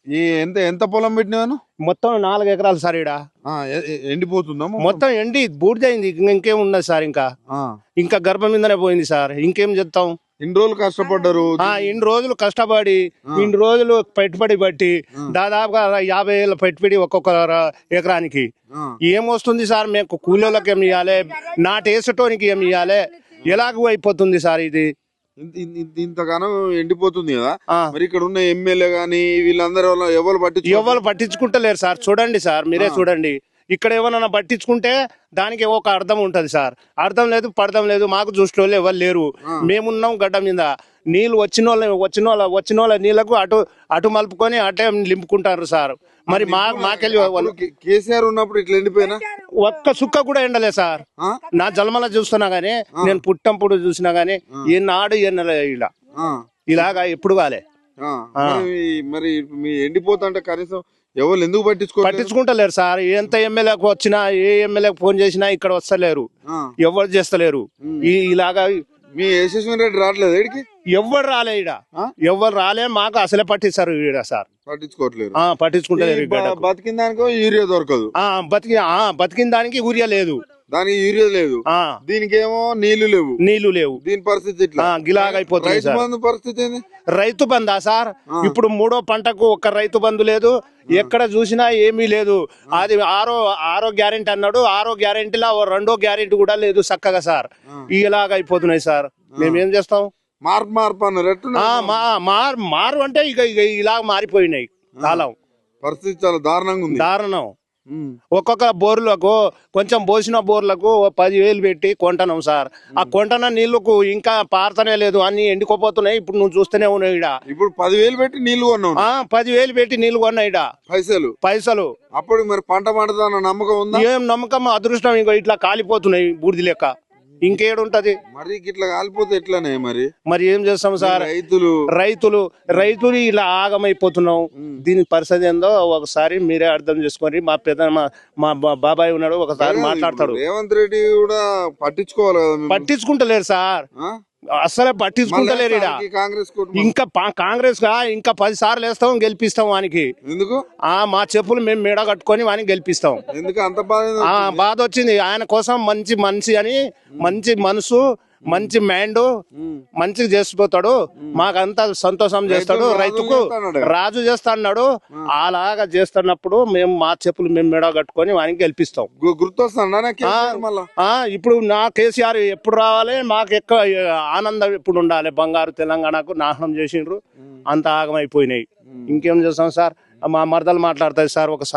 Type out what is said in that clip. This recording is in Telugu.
ఈ ఎంత ఎంత పొలం పెట్టినాను? మొత్తం 4 ఎకరాలు సార్ ఈడ ఎండిపోతుందా మొత్తం ఎండి బూడిదైంది. ఇంకేం ఉన్నది సార్? ఇంకా గర్భం మీదనే పోయింది సార్. ఇంకేం చెప్తాం? ఇన్ని రోజులు కష్టపడ్డారు. ఇన్ని రోజులు కష్టపడి ఇన్ని రోజులు పెట్టుబడి బట్టి దాదాపుగా 50,000 పెట్టుబడి ఒక్కొక్క ఎకరానికి ఏమొస్తుంది సార్? మేము కూలీలకు ఏమి ఇవ్వాలి, నాటేసటోనికి ఏమి ఇవ్వాలి? ఎలాగూ అయిపోతుంది సార్ ఇది. ఇంతగానో ఎండిపోతుంది కదా. మరి ఇక్కడ ఉన్న ఎమ్మెల్యే గాని వీళ్ళందరూ ఎవరు పట్టించుకుంటలేరు సార్. చూడండి సార్, మీరే చూడండి. ఇక్కడ ఏమన్నా పట్టించుకుంటే దానికి ఒక అర్థం ఉంటది సార్. అర్థం లేదు, పడడం లేదు. మాకు చూసిన ఎవరు లేరు. మేమున్నాం గడ్డ మీద. నీళ్ళు వచ్చిన వాళ్ళ నీళ్లకు అటు మలుపుకొని అటే లింపుకుంటారు సార్. మరి మాకెళ్ళి కేసీఆర్ ఉన్నప్పుడు ఇట్లా ఎండిపోయినా ఒక్క సుక్క కూడా ఎండలేదు సార్. నా జన్మలో చూస్తున్నా గానీ, నేను పుట్టంపుడు చూసినా గానీ ఈనాడు ఎండలే ఇలాగా ఎప్పుడు కాలే. మరి మీ ఎండిపోతుంటే కనీసం ఎవరు ఎందుకు పట్టించుకుంటలేరు సార్. ఎంత ఎమ్మెల్యేకు వచ్చినా, ఏ ఎమ్మెల్యేకి ఫోన్ చేసినా ఇక్కడ వస్తలేరు, ఎవరు చేస్తలేరు. ఇలాగా మీ యశస్విని రెడ్డి రావట్లేదు ఇక్కడికి? ఎవరు రాలే ఈడ, ఎవరు రాలే. మాకు అసలే పట్టిస్తారు ఈడ సార్. పట్టించుకోవట్లేదు. పట్టించుకుంటలేరు. బతికిన దానికో యూరియా దొరకదు. బతికిన దానికి యూరియా లేదు, దానికి యూరియా లేదు, దీనికేమో నీళ్లు లేవు. దీని పరిస్థితి గిలాగైపోతుంది సార్. పరిస్థితి ఏంది? రైతు బందా సార్. ఇప్పుడు 3వ పంటకు ఒక్క రైతు బంధు లేదు. ఎక్కడ చూసినా ఏమీ లేదు. అది ఆరో గ్యారెంటీ అన్నాడు. 6వ గ్యారెంటీలో 2వ గ్యారెంటీ కూడా లేదు చక్కగా సార్. ఇలాగైపోతున్నాయి సార్. మేమేం చేస్తాం? మార్పు అన్నారు. మారు అంటే ఇక ఇలా మారిపోయినాయి కాలం. పరిస్థితి చాలా దారుణంగా ఉంది. దారుణం. ఒక్కొక్క బోర్లకు కొంచెం పోసిన బోర్లకు 10,000 పెట్టి కొంటున్నాం సార్. ఆ కొంటన నీళ్లకు ఇంకా పారతనే లేదు, అన్ని ఎండుకోపోతున్నాయి. ఇప్పుడు నువ్వు చూస్తూనే ఉన్నావు ఈడ. ఇప్పుడు 10,000 పెట్టి నీళ్లు కొన్నావు. 10,000 పెట్టి నీళ్లు కొన్నా ఈడ. పైసలు అప్పుడు మరి పంట పండుతుందన్న నమ్మకం ఉందా? ఏం నమ్మకం? అదృష్టం. ఇంకా ఇట్లా కాలిపోతున్నాయి బూడిది లెక్క. ఇంకేడుంటది మరి? ఇట్లా కాలిపోతే ఎట్లానే మరి ఏం చేస్తాం సార్? రైతులు ఇలా ఆగమైపోతున్నాం. దీని పరిస్థితి ఏందో ఒకసారి మీరే అర్థం చేసుకొని, మా బాబాయ్ ఉన్నాడు, ఒకసారి మాట్లాడతాడు. రేవంత్ రెడ్డి కూడా పట్టించుకుంటలేరు సార్. అసలే పట్టించుకుంటలేరు. ఇంకా కాంగ్రెస్ ఇంకా 10 సార్లు వేస్తాం, గెలిపిస్తాం వానికి. ఎందుకు? మా చెప్పులు మేము మెడ కట్టుకొని వానికి గెలిపిస్తాం. ఎందుకు అంత బాధ వచ్చింది? ఆయన కోసం మంచి మనిషి అని, మంచి మనసు, మంచి మైండ్, మంచిగా చేసిపోతాడు. మాకంతా సంతోషం చేస్తాడు. రైతుకు రాజు చేస్తా అన్నాడు. అలాగా చేస్తున్నప్పుడు మేము మా చెప్పులు మేము మెడ కట్టుకొని వానికి గెలిపిస్తాం. ఇప్పుడు నా కేసీఆర్ ఎప్పుడు రావాలి? మాకు ఎక్కువ ఆనందం ఎప్పుడు ఉండాలి? బంగారు తెలంగాణకు నాశనం చేసిండ్రు, అంత ఆగమైపోయినాయి. ఇంకేం చేస్తాం సార్? మా మరదలు మాట్లాడతాయి సార్ ఒకసారి.